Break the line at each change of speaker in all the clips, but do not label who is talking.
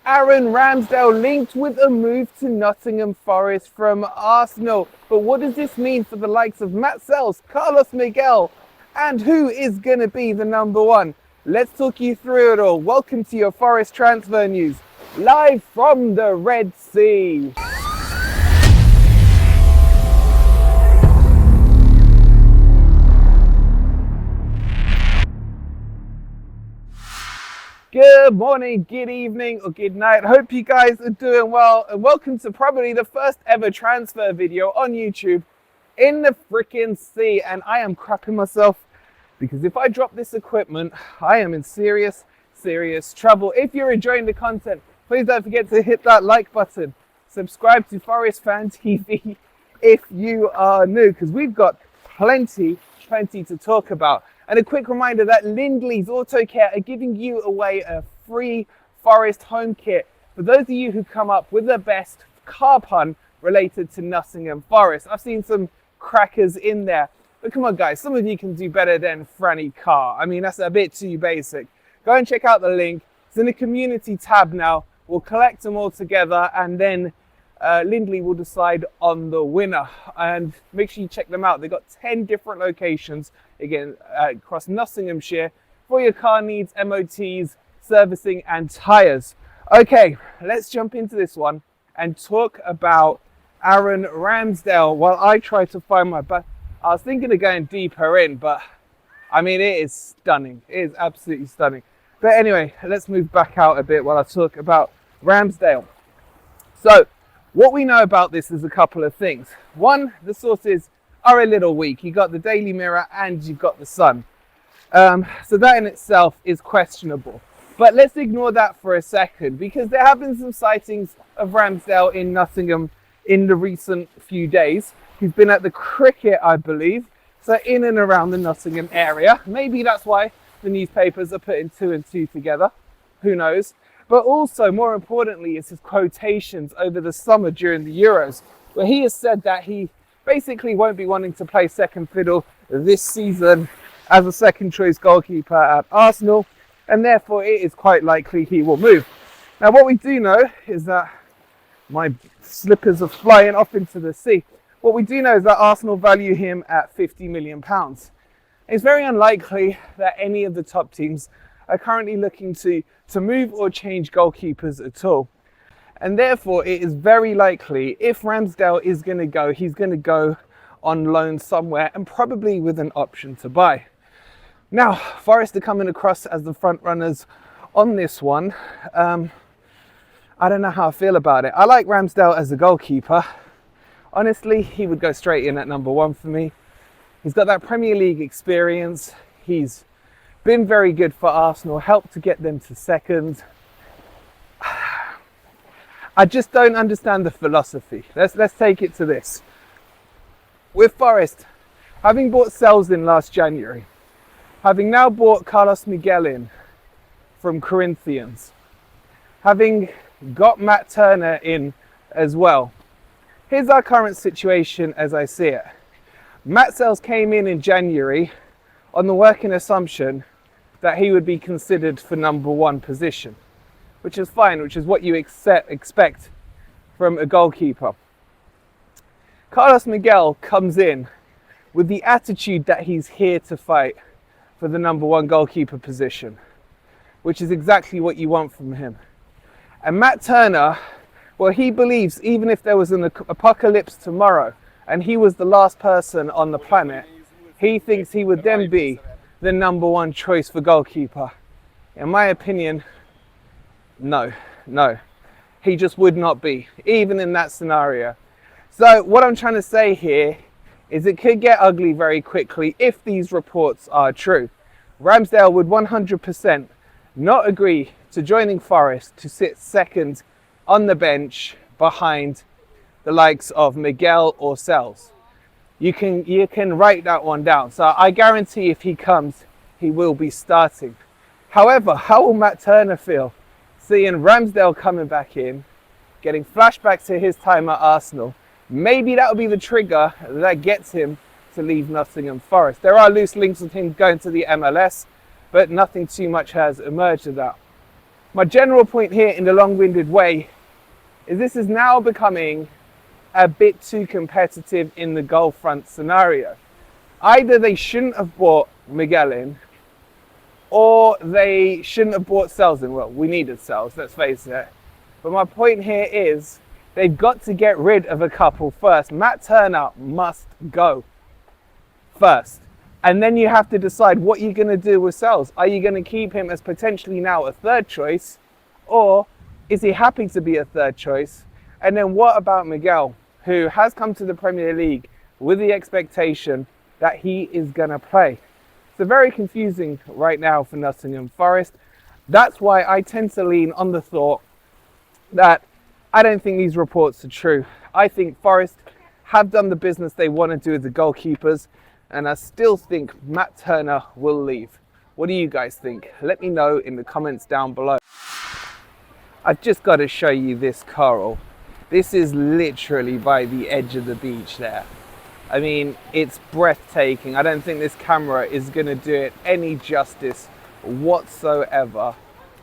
Aaron Ramsdale linked with a move to Nottingham Forest from Arsenal. But what does this mean for the likes of Matt Sells, Carlos Miguel, and who is going to be the number one? Let's talk you through it all. Welcome to your Forest transfer news, live from the Red Sea. Good morning, good evening, or good night. Hope you guys are doing well, and welcome to probably the first ever transfer video on YouTube in the freaking sea. And I am crapping myself because if I drop this equipment, I am in serious trouble. If you're enjoying the content, please don't forget to hit that like button. Subscribe to Forest Fan TV if you are new, because we've got plenty to talk about. And a quick reminder that Lindleys Autocentres are giving you away a free Forest home kit for those of you who come up with the best car pun related to Nottingham Forest. I've seen some crackers in there, but come on guys, some of you can do better than Franny Car. I mean, that's a bit too basic. Go and check out the link. It's in the community tab now. We'll collect them all together, and then Lindley will decide on the winner. And make sure you check them out. They've got 10 different locations, again, across Nottinghamshire for your car needs, MOTs, servicing and tyres. Okay, let's jump into this one and talk about Aaron Ramsdale while I try to find my back. I was thinking of going deeper in, but I mean, it is stunning. It is absolutely stunning. But anyway, let's move back out a bit while I talk about Ramsdale. So, what we know about this is a couple of things. One, the sources are a little weak. You got the Daily Mirror and you've got the Sun. So that in itself is questionable. But let's ignore that for a second, because there have been some sightings of Ramsdale in Nottingham in the recent few days. He's been at the cricket, I believe, so in and around the Nottingham area. Maybe that's why the newspapers are putting two and two together. Who knows? But also, more importantly, is his quotations over the summer during the Euros, where he has said that he basically won't be wanting to play second fiddle this season as a second choice goalkeeper at Arsenal, and therefore it is quite likely he will move. Now, what we do know is that my slippers are flying off into the sea. What we do know is that Arsenal value him at £50 million. It's very unlikely that any of the top teams are currently looking to move or change goalkeepers at all. And therefore, it is very likely, if Ramsdale is going to go, he's going to go on loan somewhere, and probably with an option to buy. Now, Forest are coming across as the front runners on this one. I don't know how I feel about it. I like Ramsdale as a goalkeeper. Honestly, he would go straight in at number one for me. He's got that Premier League experience. He's been very good for Arsenal, helped to get them to second. I just don't understand the philosophy. Let's take it to this. With Forest, having bought Sells in last January, having now bought Carlos Miguel in from Corinthians, having got Matt Turner in as well. Here's our current situation as I see it. Matt Sells came in January on the working assumption that he would be considered for number one position, which is fine, which is what you expect from a goalkeeper. Carlos Miguel comes in with the attitude that he's here to fight for the number one goalkeeper position, which is exactly what you want from him. And Matt Turner, well, he believes even if there was an apocalypse tomorrow and he was the last person on the planet, he thinks he would then be the number one choice for goalkeeper. In my opinion, no. He just would not be, even in that scenario. So what I'm trying to say here is it could get ugly very quickly if these reports are true. Ramsdale would 100% not agree to joining Forest to sit second on the bench behind the likes of Miguel or Sells. You can write that one down. So I guarantee if he comes, he will be starting. However, how will Matt Turner feel seeing Ramsdale coming back in, getting flashbacks to his time at Arsenal? Maybe that will be the trigger that gets him to leave Nottingham Forest. There are loose links with him going to the MLS, but nothing too much has emerged of that. My general point here in the long-winded way is this is now becoming a bit too competitive in the goal front scenario. Either they shouldn't have bought Miguel in, or they shouldn't have bought Sells in. Well, we needed Sells, let's face it. But my point here is they've got to get rid of a couple first. Matt Turner must go first. And then you have to decide what you're going to do with Sells. Are you going to keep him as potentially now a third choice? Or is he happy to be a third choice? And then what about Miguel, who has come to the Premier League with the expectation that he is going to play? So very confusing right now for Nottingham Forest. That's why I tend to lean on the thought that I don't think these reports are true. I think Forest have done the business they want to do with the goalkeepers, and I still think Matt Turner will leave. What do you guys think? Let me know in the comments down below. I've just got to show you this coral. This is literally by the edge of the beach there. I mean, it's breathtaking. I don't think this camera is going to do it any justice whatsoever,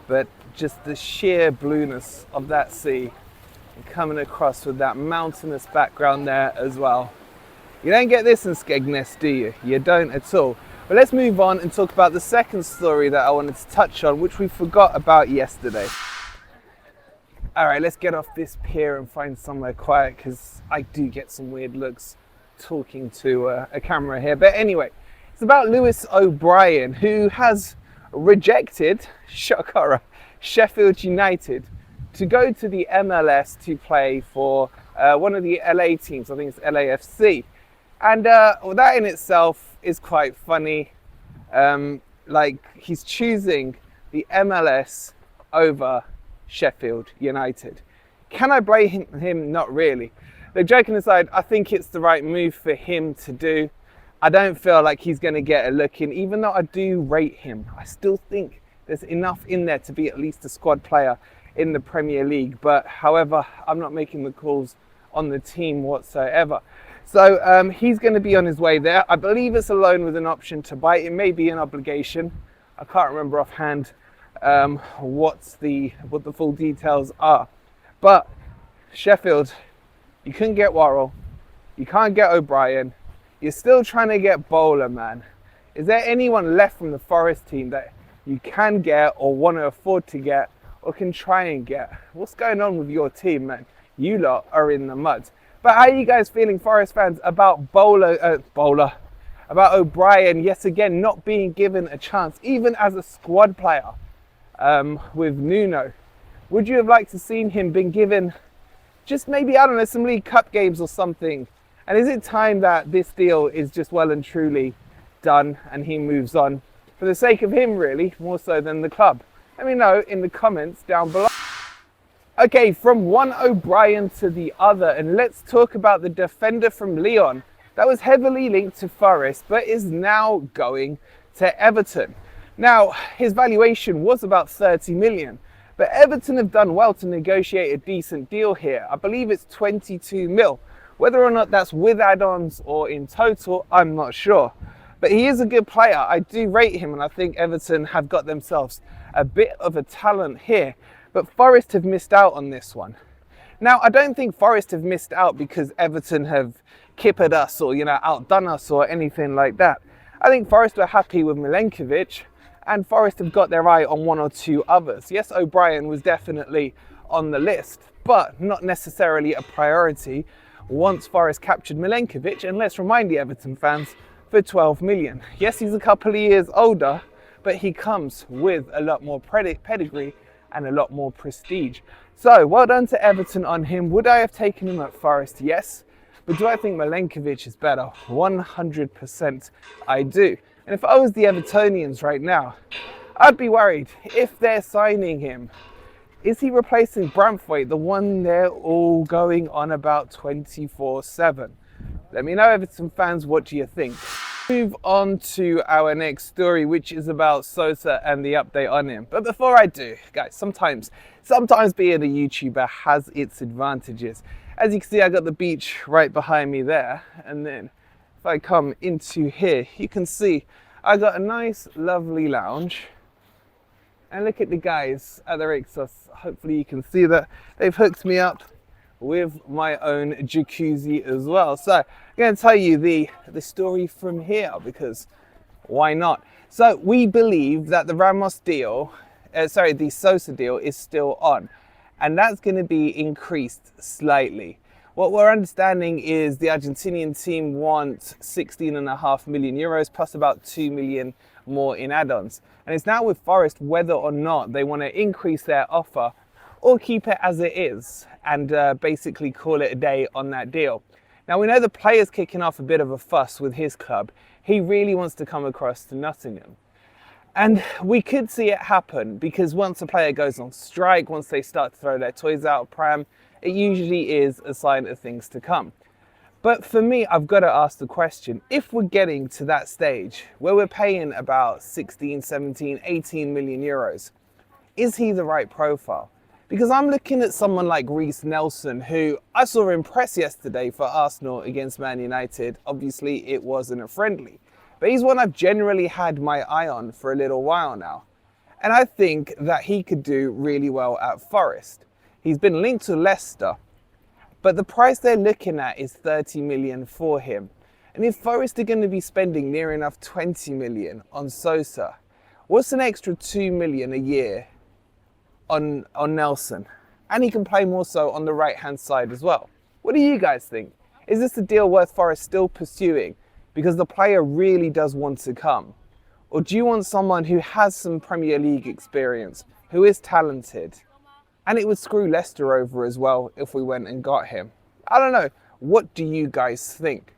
but just the sheer blueness of that sea and coming across with that mountainous background there as well. You don't get this in Skegness, do you? You don't at all. But let's move on and talk about the second story that I wanted to touch on, which we forgot about yesterday. All right, let's get off this pier and find somewhere quiet, because I do get some weird looks talking to a camera here. But anyway, it's about Lewis O'Brien, who has rejected, shock horror, Sheffield United to go to the MLS to play for one of the LA teams. I think it's LAFC. And well, that in itself is quite funny. Like, he's choosing the MLS over Sheffield United. Can I blame him? Not really. Though, joking aside, I think it's the right move for him to do. I don't feel like he's going to get a look in, even though I do rate him. I still think there's enough in there to be at least a squad player in the Premier League. But however, I'm not making the calls on the team whatsoever. So he's going to be on his way there. I believe it's a loan with an option to buy. It may be an obligation. I can't remember offhand what the full details are. But Sheffield, you couldn't get Worrell. You can't get O'Brien. You're still trying to get Bowler, man. Is there anyone left from the Forest team that you can get or want to afford to get or can try and get? What's going on with your team, man? You lot are in the mud. But how are you guys feeling, Forest fans, about about O'Brien yet again not being given a chance, even as a squad player with Nuno? Would you have liked to seen him been given just maybe, I don't know, some League Cup games or something? And is it time that this deal is just well and truly done and he moves on for the sake of him, really, more so than the club? Let me know in the comments down below. Okay, from one O'Brien to the other, and let's talk about the defender from Lyon that was heavily linked to Forest but is now going to Everton. Now, his valuation was about 30 million. But Everton have done well to negotiate a decent deal here. I believe it's 22 mil. Whether or not that's with add-ons or in total, I'm not sure. But he is a good player. I do rate him, and I think Everton have got themselves a bit of a talent here. But Forest have missed out on this one. Now, I don't think Forest have missed out because Everton have kippered us or, outdone us or anything like that. I think Forest were happy with Milenkovic, and Forest have got their eye on one or two others. Yes, O'Brien was definitely on the list, but not necessarily a priority once Forest captured Milenkovic. And let's remind the Everton fans, for 12 million. Yes, he's a couple of years older, but he comes with a lot more pedigree and a lot more prestige. So, well done to Everton on him. Would I have taken him at Forest? Yes. But do I think Milenkovic is better? 100% I do. And if I was the Evertonians right now, I'd be worried if they're signing him. Is he replacing Braithwaite, the one they're all going on about 24/7? Let me know, Everton fans, what do you think? Move on to our next story, which is about Sosa and the update on him. But before I do, guys, sometimes being a YouTuber has its advantages. As you can see, I got the beach right behind me there, and then if I come into here, you can see I got a nice, lovely lounge. And look at the guys at the Rixos. Hopefully you can see that they've hooked me up with my own jacuzzi as well. So I'm going to tell you the story from here, because why not? So we believe that the the Sosa deal is still on, and that's going to be increased slightly. What we're understanding is the Argentinian team wants 16.5 million euros plus about 2 million more in add-ons. And it's now with Forest whether or not they want to increase their offer or keep it as it is and basically call it a day on that deal. Now we know the player's kicking off a bit of a fuss with his club. He really wants to come across to Nottingham. And we could see it happen, because once a player goes on strike, once they start to throw their toys out of pram, it usually is a sign of things to come. But for me, I've got to ask the question, if we're getting to that stage where we're paying about 16, 17, 18 million euros, is he the right profile? Because I'm looking at someone like Reiss Nelson, who I saw impress yesterday for Arsenal against Man United. Obviously, it wasn't a friendly. But he's one I've generally had my eye on for a little while now. And I think that he could do really well at Forest. He's been linked to Leicester, but the price they're looking at is 30 million for him. And if Forest are going to be spending near enough 20 million on Sosa, what's an extra 2 million a year on Nelson? And he can play more so on the right-hand side as well. What do you guys think? Is this a deal worth Forest still pursuing because the player really does want to come? Or do you want someone who has some Premier League experience, who is talented? And it would screw Leicester over as well if we went and got him. I don't know. What do you guys think?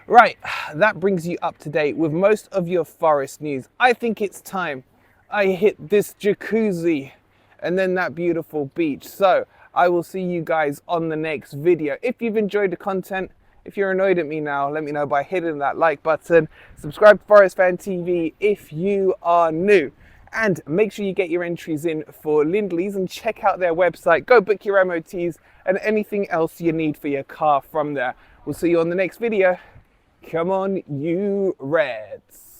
Right, that brings you up to date with most of your Forest news. I think it's time I hit this jacuzzi and then that beautiful beach. So I will see you guys on the next video. If you've enjoyed the content, if you're annoyed at me now, let me know by hitting that like button. Subscribe to Forest Fan TV if you are new. And make sure you get your entries in for Lindleys and check out their website. Go book your MOTs and anything else you need for your car from there. We'll see you on the next video. Come on, you Reds.